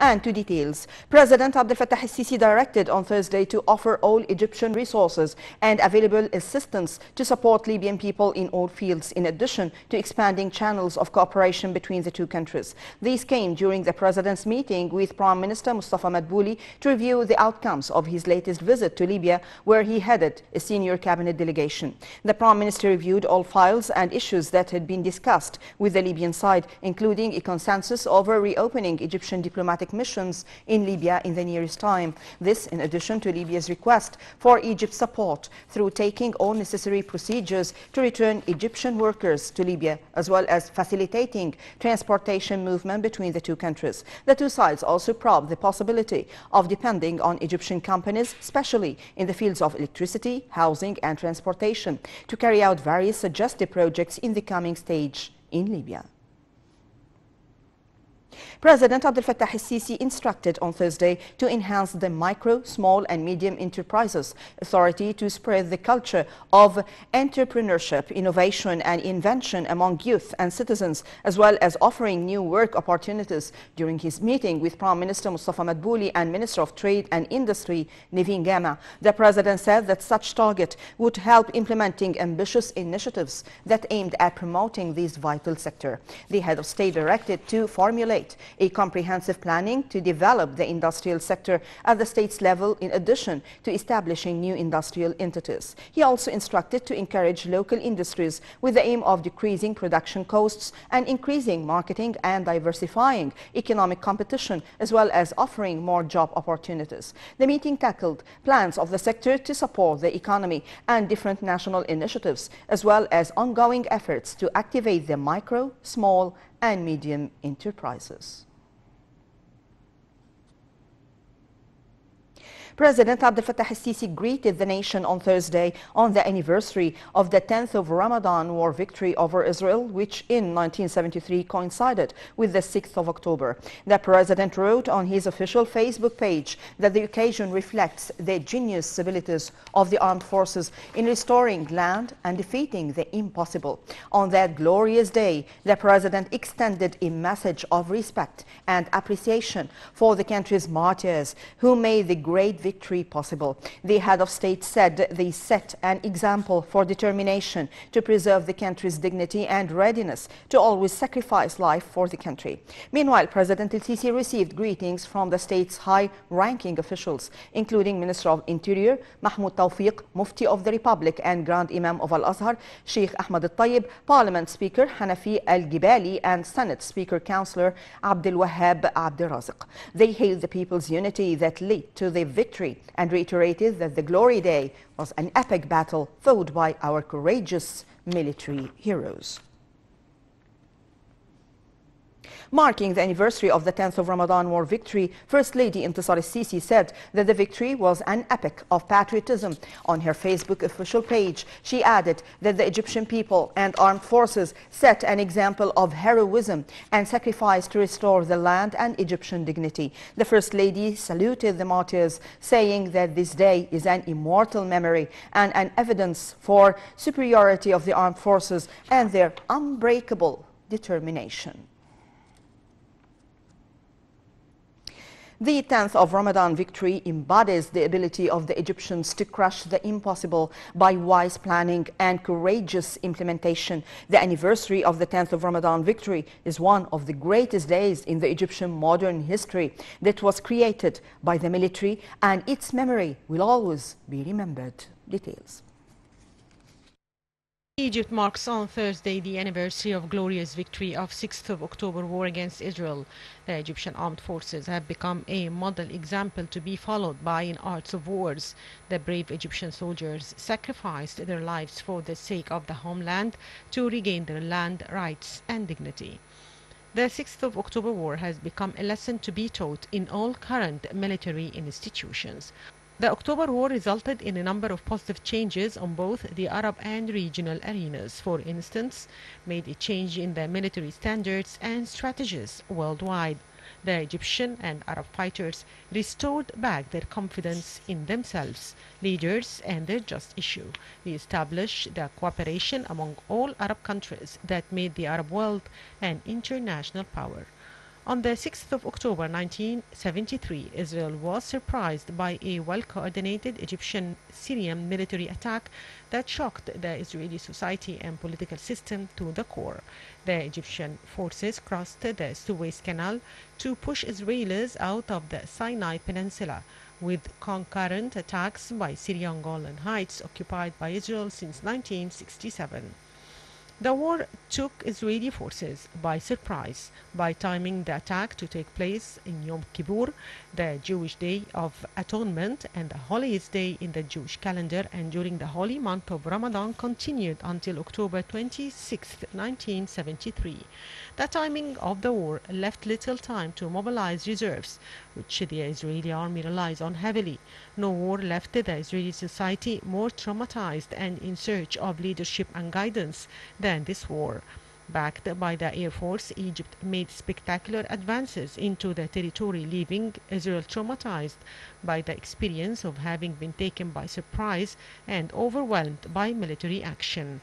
And to details, President Abdel Fattah el-Sisi directed on Thursday to offer all Egyptian resources and available assistance to support Libyan people in all fields, in addition to expanding channels of cooperation between the two countries. These came during the President's meeting with Prime Minister Mustafa Madbouli to review the outcomes of his latest visit to Libya, where he headed a senior cabinet delegation. The Prime Minister reviewed all files and issues that had been discussed with the Libyan side, including a consensus over reopening Egyptian diplomatic missions in Libya in the nearest time. This in addition to Libya's request for Egypt's support through taking all necessary procedures to return Egyptian workers to Libya, as well as facilitating transportation movement between the two countries. The two sides also probed the possibility of depending on Egyptian companies, especially in the fields of electricity, housing and transportation, to carry out various suggested projects in the coming stage in Libya. President Abdel Fattah el-Sisi instructed on Thursday to enhance the micro, small and medium enterprises authority to spread the culture of entrepreneurship, innovation and invention among youth and citizens, as well as offering new work opportunities. During his meeting with Prime Minister Mustafa Madbouli and Minister of Trade and Industry Naveen Gama, the President said that such target would help implementing ambitious initiatives that aimed at promoting this vital sector. The head of state directed to formulate a comprehensive planning to develop the industrial sector at the state's level, in addition to establishing new industrial entities. He also instructed to encourage local industries with the aim of decreasing production costs and increasing marketing and diversifying economic competition, as well as offering more job opportunities. The meeting tackled plans of the sector to support the economy and different national initiatives, as well as ongoing efforts to activate the micro, small and medium enterprises. President Abdel Fattah el-Sisi greeted the nation on Thursday on the anniversary of the 10th of Ramadan war victory over Israel, which in 1973 coincided with the 6th of October. The President wrote on his official Facebook page that the occasion reflects the genius abilities of the armed forces in restoring land and defeating the impossible. On that glorious day, the President extended a message of respect and appreciation for the country's martyrs who made the great victory possible. The head of state said they set an example for determination to preserve the country's dignity and readiness to always sacrifice life for the country. Meanwhile, President el-Sisi received greetings from the state's high-ranking officials, including Minister of Interior Mahmoud Tawfiq, Mufti of the Republic and Grand Imam of Al-Azhar Sheikh Ahmad al-Tayyib, Parliament Speaker Hanafi al-Gibali and Senate Speaker Councillor Abdel Wahab Abdel Raziq. They hailed the people's unity that led to the victory and reiterated that the Glory Day was an epic battle fought by our courageous military heroes. Marking the anniversary of the 10th of Ramadan war victory, First Lady Intisar el-Sisi said that the victory was an epic of patriotism. On her Facebook official page, she added that the Egyptian people and armed forces set an example of heroism and sacrifice to restore the land and Egyptian dignity. The First Lady saluted the martyrs, saying that this day is an immortal memory and an evidence for superiority of the armed forces and their unbreakable determination. The 10th of Ramadan victory embodies the ability of the Egyptians to crush the impossible by wise planning and courageous implementation. The anniversary of the 10th of Ramadan victory is one of the greatest days in the Egyptian modern history that was created by the military, and its memory will always be remembered. Details. Egypt marks on Thursday the anniversary of glorious victory of 6th of October war against Israel. The Egyptian armed forces have become a model example to be followed by in arts of wars. The brave Egyptian soldiers sacrificed their lives for the sake of the homeland to regain their land, rights and dignity. The 6th of October war has become a lesson to be taught in all current military institutions. The October War resulted in a number of positive changes on both the Arab and regional arenas. For instance, made a change in the military standards and strategies worldwide. The Egyptian and Arab fighters restored back their confidence in themselves, leaders and their just issue. They established the cooperation among all Arab countries that made the Arab world an international power. On the 6th of October 1973, Israel was surprised by a well-coordinated Egyptian-Syrian military attack that shocked the Israeli society and political system to the core. The Egyptian forces crossed the Suez Canal to push Israelis out of the Sinai Peninsula, with concurrent attacks by Syrian Golan Heights occupied by Israel since 1967. The war took Israeli forces by surprise by timing the attack to take place in Yom Kippur, the Jewish Day of Atonement and the holiest day in the Jewish calendar, and during the holy month of Ramadan continued until October 26, 1973. The timing of the war left little time to mobilize reserves, which the Israeli army relies on heavily. No war left the Israeli society more traumatized and in search of leadership and guidance than this war. Backed by the Air Force, Egypt made spectacular advances into the territory, leaving Israel traumatized by the experience of having been taken by surprise and overwhelmed by military action.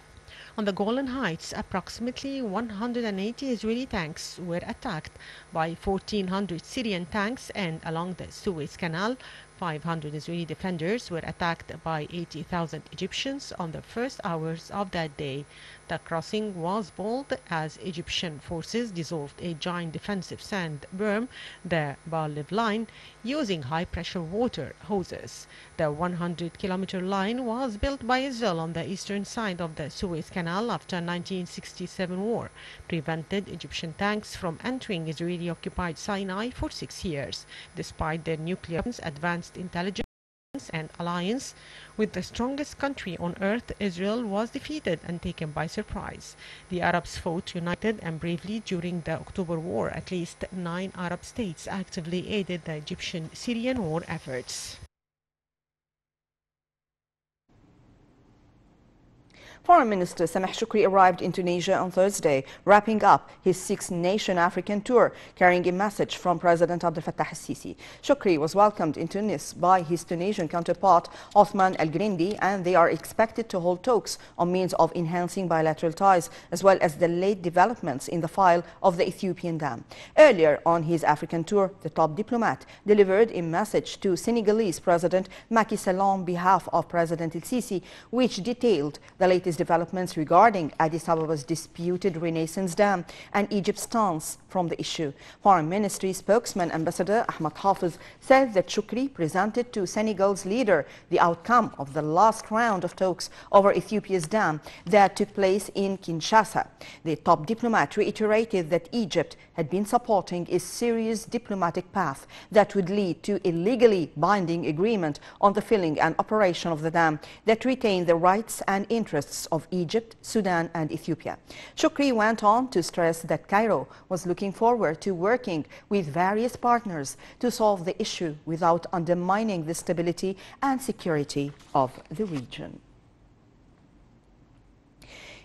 On the Golan Heights, approximately 180 Israeli tanks were attacked by 1,400 Syrian tanks, and along the Suez Canal, 500 Israeli defenders were attacked by 80,000 Egyptians on the first hours of that day. The crossing was bold as Egyptian forces dissolved a giant defensive sand berm, the Bar-Lev line, using high-pressure water hoses. The 100-kilometer line was built by Israel on the eastern side of the Suez Canal after 1967 war, prevented Egyptian tanks from entering Israeli-occupied Sinai for 6 years, despite their nuclear weapons, advanced intelligence and alliance with the strongest country on earth. Israel was defeated and taken by surprise. The Arabs fought united and bravely during the October War. At least 9 Arab states actively aided the Egyptian-Syrian war efforts. Foreign Minister Sameh Shoukry arrived in Tunisia on Thursday, wrapping up his 6-nation African tour, carrying a message from President Abdel Fattah al-Sisi. Shoukry was welcomed in Tunis by his Tunisian counterpart Othman El-Grindi, and they are expected to hold talks on means of enhancing bilateral ties, as well as the late developments in the file of the Ethiopian dam. Earlier on his African tour, the top diplomat delivered a message to Senegalese President Macky Sall on behalf of President el-Sisi, which detailed the latest developments regarding Addis Abeba's disputed Renaissance Dam and Egypt's stance from the issue. Foreign Ministry spokesman Ambassador Ahmad Hafiz said that Shoukry presented to Senegal's leader the outcome of the last round of talks over Ethiopia's dam that took place in Kinshasa. The top diplomat reiterated that Egypt had been supporting a serious diplomatic path that would lead to a legally binding agreement on the filling and operation of the dam that retained the rights and interests of Egypt, Sudan and Ethiopia. Shoukry went on to stress that Cairo was looking forward to working with various partners to solve the issue without undermining the stability and security of the region.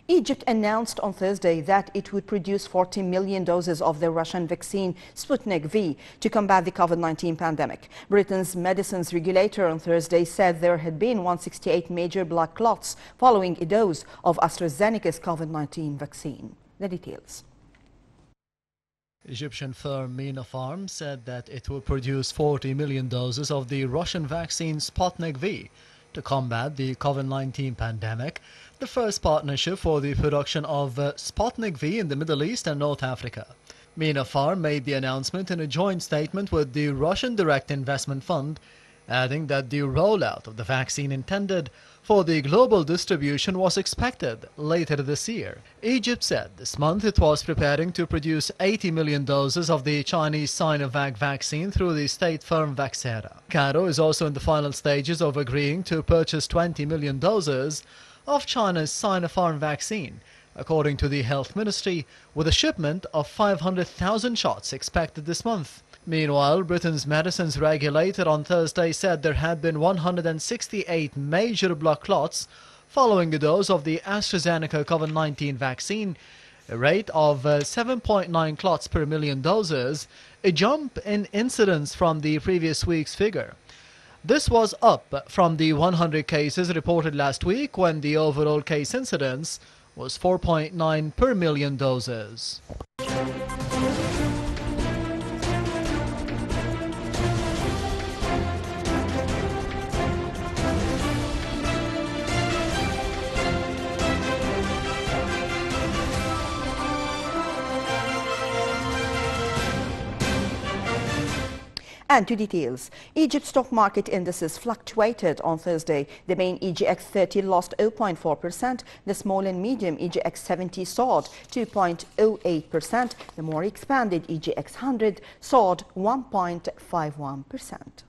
Egypt announced on Thursday that it would produce 40 million doses of the Russian vaccine Sputnik V to combat the COVID-19 pandemic. Britain's medicines regulator on Thursday said there had been 168 major blood clots following a dose of AstraZeneca's COVID-19 vaccine. The details. Egyptian firm Mina Pharm said that it will produce 40 million doses of the Russian vaccine Sputnik V to combat the COVID-19 pandemic, the first partnership for the production of Sputnik V in the Middle East and North Africa. Mina Pharm made the announcement in a joint statement with the Russian Direct Investment Fund, adding that the rollout of the vaccine intended for the global distribution was expected later this year. Egypt said this month it was preparing to produce 80 million doses of the Chinese Sinovac vaccine through the state firm Vaxera. Cairo is also in the final stages of agreeing to purchase 20 million doses of China's Sinopharm vaccine, according to the Health Ministry, with a shipment of 500,000 shots expected this month. Meanwhile, Britain's medicines regulator on Thursday said there had been 168 major blood clots following a dose of the AstraZeneca COVID-19 vaccine, a rate of 7.9 clots per million doses, a jump in incidence from the previous week's figure. This was up from the 100 cases reported last week, when the overall case incidence was 4.9 per million doses. And to details, Egypt stock market indices fluctuated on Thursday. The main EGX 30 lost 0.4%. The small and medium EGX 70 soared 2.08%. The more expanded EGX 100 soared 1.51%.